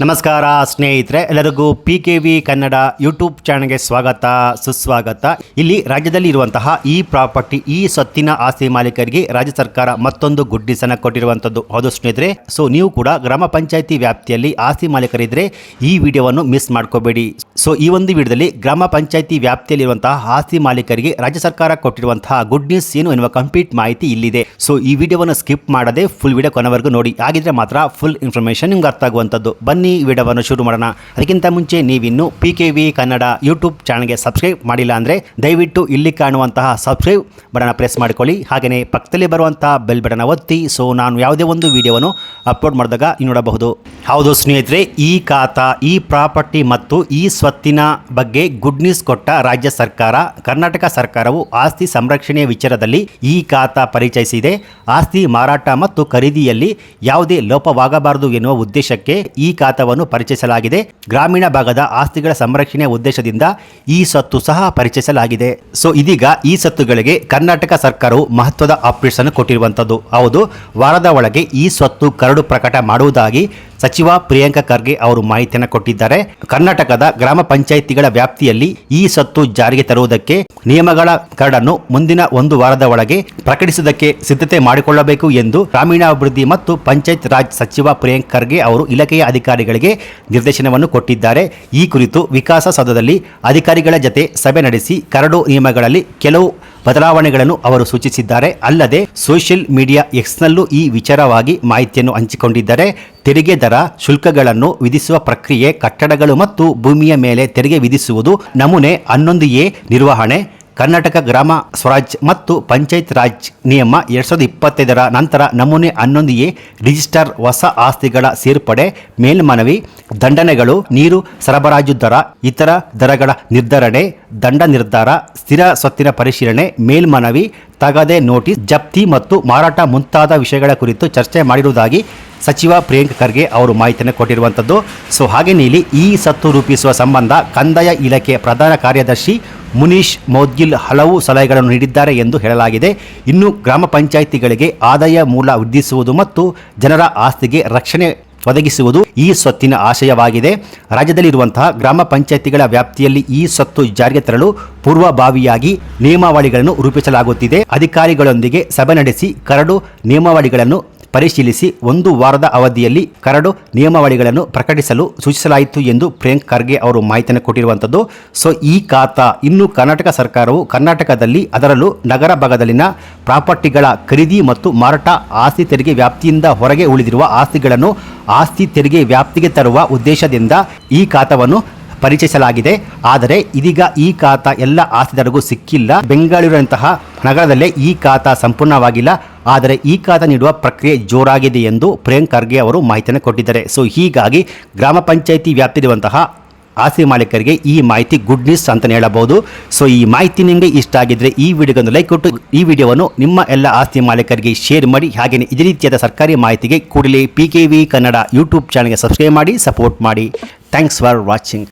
ನಮಸ್ಕಾರ ಸ್ನೇಹಿತರೆ, ಎಲ್ಲರಿಗೂ PKV ಕನ್ನಡ ಯೂಟ್ಯೂಬ್ ಚಾನಲ್ಗೆ ಸ್ವಾಗತ ಸುಸ್ವಾಗತ. ಇಲ್ಲಿ ರಾಜ್ಯದಲ್ಲಿ ಇರುವಂತಹ ಈ ಪ್ರಾಪರ್ಟಿ, ಈ ಸೊತ್ತಿನ ಆಸ್ತಿ ಮಾಲೀಕರಿಗೆ ರಾಜ್ಯ ಸರ್ಕಾರ ಮತ್ತೊಂದು ಗುಡ್ ನ್ಯೂಸ್ ಅನ್ನು ಕೊಟ್ಟಿರುವಂಥದ್ದು. ಹೌದು ಸ್ನೇಹಿತರೆ, ಸೊ ನೀವು ಕೂಡ ಗ್ರಾಮ ಪಂಚಾಯಿತಿ ವ್ಯಾಪ್ತಿಯಲ್ಲಿ ಆಸ್ತಿ ಮಾಲೀಕರಿದ್ದರೆ ಈ ವಿಡಿಯೋವನ್ನು ಮಿಸ್ ಮಾಡ್ಕೋಬೇಡಿ. ಸೊ ಈ ಒಂದು ವಿಡಿಯೋದಲ್ಲಿ ಗ್ರಾಮ ಪಂಚಾಯಿತಿ ವ್ಯಾಪ್ತಿಯಲ್ಲಿರುವಂತಹ ಆಸ್ತಿ ಮಾಲೀಕರಿಗೆ ರಾಜ್ಯ ಸರ್ಕಾರ ಕೊಟ್ಟಿರುವಂತಹ ಗುಡ್ ನ್ಯೂಸ್ ಏನು ಎನ್ನುವ ಕಂಪ್ಲೀಟ್ ಮಾಹಿತಿ ಇಲ್ಲಿದೆ. ಸೊ ಈ ವಿಡಿಯೋವನ್ನು ಸ್ಕಿಪ್ ಮಾಡದೆ ಫುಲ್ ವಿಡಿಯೋ ಕೊನೆವರೆಗೂ ನೋಡಿ. ಆಗಿದ್ರೆ ಮಾತ್ರ ಫುಲ್ ಇನ್ಫಾರ್ಮೇಷನ್ ನಿಮ್ಗೆ ಅರ್ಥ ಆಗುವಂಥದ್ದು. ಬನ್ನಿ ವಿಡಿಯೋವನ್ನು ಶುರು ಮಾಡೋಣ. ಅದಕ್ಕಿಂತ ಮುಂಚೆ ನೀವಿನ್ನು PKV ಕನ್ನಡ ಯೂಟ್ಯೂಬ್ ಚಾನಲ್ಗೆ ಸಬ್ಸ್ಕ್ರೈಬ್ ಮಾಡಿಲ್ಲ ಅಂದರೆ ದಯವಿಟ್ಟು ಇಲ್ಲಿ ಕಾಣುವಂತಹ ಸಬ್ಸ್ಕ್ರೈಬ್ ಬಟನ್ ಪ್ರೆಸ್ ಮಾಡಿಕೊಳ್ಳಿ. ಹಾಗೆಯೇ ಪಕ್ಕದಲ್ಲಿ ಬರುವಂತಹ ಬೆಲ್ ಬಟನ್ ಒತ್ತಿ. ಸೊ ನಾನು ಯಾವುದೇ ಒಂದು ವಿಡಿಯೋವನ್ನು ಅಪ್ಲೋಡ್ ಮಾಡಿದಾಗ ನೋಡಬಹುದು. ಹೌದು ಸ್ನೇಹಿತರೆ, ಈ ಖಾತಾ, ಈ ಪ್ರಾಪರ್ಟಿ ಮತ್ತು ಈ ಸ್ವತ್ತಿನ ಬಗ್ಗೆ ಗುಡ್ ನ್ಯೂಸ್ ಕೊಟ್ಟ ರಾಜ್ಯ ಸರ್ಕಾರ. ಕರ್ನಾಟಕ ಸರ್ಕಾರವು ಆಸ್ತಿ ಸಂರಕ್ಷಣೆಯ ವಿಚಾರದಲ್ಲಿ ಈ ಖಾತಾ ಪರಿಚಯಿಸಿದೆ. ಆಸ್ತಿ ಮಾರಾಟ ಮತ್ತು ಖರೀದಿಯಲ್ಲಿ ಯಾವುದೇ ಲೋಪವಾಗಬಾರದು ಎನ್ನುವ ಉದ್ದೇಶಕ್ಕೆ ಈ ಖಾತಾವನ್ನು ಪರಿಚಯಿಸಲಾಗಿದೆ. ಗ್ರಾಮೀಣ ಭಾಗದ ಆಸ್ತಿಗಳ ಸಂರಕ್ಷಣೆಯ ಉದ್ದೇಶದಿಂದ ಈ ಸ್ವತ್ತು ಸಹ ಪರಿಚಯಿಸಲಾಗಿದೆ. ಸೊ ಇದೀಗ ಈ ಸ್ವತ್ತುಗಳಿಗೆ ಕರ್ನಾಟಕ ಸರ್ಕಾರವು ಮಹತ್ವದ ಅಪ್ಡೇಟ್ಸ್ ಅನ್ನು ಕೊಟ್ಟಿರುವಂತದ್ದು. ಹೌದು, ವಾರದ ಒಳಗೆ ಈ ಸ್ವತ್ತು ಕರಡು ಪ್ರಕಟ ಮಾಡುವುದಾಗಿ ಸಚಿವ ಪ್ರಿಯಾಂಕ ಖರ್ಗೆ ಅವರು ಮಾಹಿತಿಯನ್ನು ಕೊಟ್ಟಿದ್ದಾರೆ. ಕರ್ನಾಟಕದ ಗ್ರಾಮ ಪಂಚಾಯಿತಿಗಳ ವ್ಯಾಪ್ತಿಯಲ್ಲಿ ಈ ಸ್ವತ್ತು ಜಾರಿಗೆ ತರುವುದಕ್ಕೆ ನಿಯಮಗಳ ಕರಡನ್ನು ಮುಂದಿನ ಒಂದು ವಾರದ ಒಳಗೆ ಪ್ರಕಟಿಸುವುದಕ್ಕೆ ಸಿದ್ಧತೆ ಮಾಡಿಕೊಳ್ಳಬೇಕು ಎಂದು ಗ್ರಾಮೀಣಾಭಿವೃದ್ಧಿ ಮತ್ತು ಪಂಚಾಯತ್ ರಾಜ್ ಸಚಿವ ಪ್ರಿಯಾಂಕ ಖರ್ಗೆ ಅವರು ಇಲಾಖೆಯ ಅಧಿಕಾರಿಗಳಿಗೆ ನಿರ್ದೇಶನವನ್ನು ಕೊಟ್ಟಿದ್ದಾರೆ. ಈ ಕುರಿತು ವಿಕಾಸಸೌಧದಲ್ಲಿ ಅಧಿಕಾರಿಗಳ ಜತೆ ಸಭೆ ನಡೆಸಿ ಕರಡು ನಿಯಮಗಳಲ್ಲಿ ಕೆಲವು ಬದಲಾವಣೆಗಳನ್ನು ಅವರು ಸೂಚಿಸಿದ್ದಾರೆ. ಅಲ್ಲದೆ ಸೋಷಿಯಲ್ ಮೀಡಿಯಾ ಎಕ್ಸ್ನಲ್ಲೂ ಈ ವಿಚಾರವಾಗಿ ಮಾಹಿತಿಯನ್ನು ಹಂಚಿಕೊಂಡಿದ್ದಾರೆ. ತೆರಿಗೆ ದರ, ಶುಲ್ಕಗಳನ್ನು ವಿಧಿಸುವ ಪ್ರಕ್ರಿಯೆ, ಕಟ್ಟಡಗಳು ಮತ್ತು ಭೂಮಿಯ ಮೇಲೆ ತೆರಿಗೆ ವಿಧಿಸುವುದು, ನಮೂನೆ 11A ನಿರ್ವಹಣೆ, ಕರ್ನಾಟಕ ಗ್ರಾಮ ಸ್ವರಾಜ್ ಮತ್ತು ಪಂಚಾಯತ್ ರಾಜ್ ನಿಯಮ 2025 ನಂತರ ನಮೂನೆ 11A ರಿಜಿಸ್ಟರ್, ಹೊಸ ಆಸ್ತಿಗಳ ಸೇರ್ಪಡೆ, ಮೇಲ್ಮನವಿ, ದಂಡನೆಗಳು, ನೀರು ಸರಬರಾಜು ದರ, ಇತರ ದರಗಳ ನಿರ್ಧರಣೆ, ದಂಡ ನಿರ್ಧಾರ, ಸ್ಥಿರ ಸ್ವತ್ತಿನ ಪರಿಶೀಲನೆ, ಮೇಲ್ಮನವಿ, ತಗದೆ ನೋಟಿಸ್, ಜಪ್ತಿ ಮತ್ತು ಮಾರಾಟ ಮುಂತಾದ ವಿಷಯಗಳ ಕುರಿತು ಚರ್ಚೆ ಮಾಡಿರುವುದಾಗಿ ಸಚಿವ ಪ್ರಿಯಾಂಕ ಖರ್ಗೆ ಅವರು ಮಾಹಿತಿಯನ್ನು ಕೊಟ್ಟಿರುವಂಥದ್ದು. ಸೊ ಹಾಗೆಯೇ ಇಲ್ಲಿ ಈ ಸ್ವತ್ತು ರೂಪಿಸುವ ಸಂಬಂಧ ಕಂದಾಯ ಇಲಾಖೆ ಪ್ರಧಾನ ಕಾರ್ಯದರ್ಶಿ ಮುನೀಶ್ ಮೌದ್ಗಿಲ್ ಹಲವು ಸಲಹೆಗಳನ್ನು ನೀಡಿದ್ದಾರೆ ಎಂದು ಹೇಳಲಾಗಿದೆ. ಇನ್ನು ಗ್ರಾಮ ಪಂಚಾಯಿತಿಗಳಿಗೆ ಆದಾಯ ಮೂಲ ವೃದ್ಧಿಸುವುದು ಮತ್ತು ಜನರ ಆಸ್ತಿಗೆ ರಕ್ಷಣೆ ಒದಗಿಸುವುದು ಈ ಸ್ವತ್ತಿನ ಆಶಯವಾಗಿದೆ. ರಾಜ್ಯದಲ್ಲಿರುವಂತಹ ಗ್ರಾಮ ಪಂಚಾಯಿತಿಗಳ ವ್ಯಾಪ್ತಿಯಲ್ಲಿ ಈ ಸ್ವತ್ತು ಜಾರಿಗೆ ತರಲು ಪೂರ್ವಭಾವಿಯಾಗಿ ನಿಯಮಾವಳಿಗಳನ್ನು ರೂಪಿಸಲಾಗುತ್ತಿದೆ. ಅಧಿಕಾರಿಗಳೊಂದಿಗೆ ಸಭೆ ನಡೆಸಿ ಕರಡು ನಿಯಮಾವಳಿಗಳನ್ನು ಪರಿಶೀಲಿಸಿ ಒಂದು ವಾರದ ಅವಧಿಯಲ್ಲಿ ಕರಡು ನಿಯಮಾವಳಿಗಳನ್ನು ಪ್ರಕಟಿಸಲು ಸೂಚಿಸಲಾಯಿತು ಎಂದು ಪ್ರಿಯಾಂಕ ಖರ್ಗೆ ಅವರು ಮಾಹಿತಿಯನ್ನು ಕೊಟ್ಟಿರುವಂಥದ್ದು. ಸೊ ಈ ಖಾತಾ ಇನ್ನು ಕರ್ನಾಟಕ ಸರ್ಕಾರವು ಕರ್ನಾಟಕದಲ್ಲಿ ಅದರಲ್ಲೂ ನಗರ ಭಾಗದಲ್ಲಿನ ಪ್ರಾಪರ್ಟಿಗಳ ಖರೀದಿ ಮತ್ತು ಮಾರಾಟ, ಆಸ್ತಿ ತೆರಿಗೆ ವ್ಯಾಪ್ತಿಯಿಂದ ಹೊರಗೆ ಉಳಿದಿರುವ ಆಸ್ತಿಗಳನ್ನು ಆಸ್ತಿ ತೆರಿಗೆ ವ್ಯಾಪ್ತಿಗೆ ತರುವ ಉದ್ದೇಶದಿಂದ ಈ ಖಾತಾವನ್ನು ಪರಿಚಯಿಸಲಾಗಿದೆ. ಆದರೆ ಇದೀಗ ಈ ಖಾತಾ ಎಲ್ಲ ಆಸ್ತಿದಾರರಿಗೂ ಸಿಕ್ಕಿಲ್ಲ. ಬೆಂಗಳೂರಿನಂತಹ ನಗರದಲ್ಲೇ ಈ ಖಾತಾ ಸಂಪೂರ್ಣವಾಗಿಲ್ಲ. ಆದರೆ ಈ ಖಾತಾ ನೀಡುವ ಪ್ರಕ್ರಿಯೆ ಜೋರಾಗಿದೆ ಎಂದು ಪ್ರಿಯಾಂಕ ಖರ್ಗೆ ಅವರು ಮಾಹಿತಿಯನ್ನು ಕೊಟ್ಟಿದ್ದಾರೆ. ಸೊ ಹೀಗಾಗಿ ಗ್ರಾಮ ಪಂಚಾಯಿತಿ ವ್ಯಾಪ್ತಿರುವಂತಹ ಆಸ್ತಿ ಮಾಲೀಕರಿಗೆ ಈ ಮಾಹಿತಿ ಗುಡ್ ನ್ಯೂಸ್ ಅಂತಲೇ ಹೇಳಬಹುದು. ಸೊ ಈ ಮಾಹಿತಿ ನಿಮಗೆ ಇಷ್ಟ ಆಗಿದ್ರೆ ಈ ವಿಡಿಯೋಗೊಂದು ಲೈಕ್ ಕೊಟ್ಟು ಈ ವಿಡಿಯೋವನ್ನು ನಿಮ್ಮ ಎಲ್ಲ ಆಸ್ತಿ ಮಾಲೀಕರಿಗೆ ಶೇರ್ ಮಾಡಿ. ಹಾಗೆಯೇ ಇದೇ ರೀತಿಯಾದ ಸರ್ಕಾರಿ ಮಾಹಿತಿಗೆ ಕೂಡಲೇ PKV ಕನ್ನಡ ಯೂಟ್ಯೂಬ್ ಚಾನಲ್ಗೆ ಸಬ್ಸ್ಕ್ರೈಬ್ ಮಾಡಿ, ಸಪೋರ್ಟ್ ಮಾಡಿ. Thanks for watching.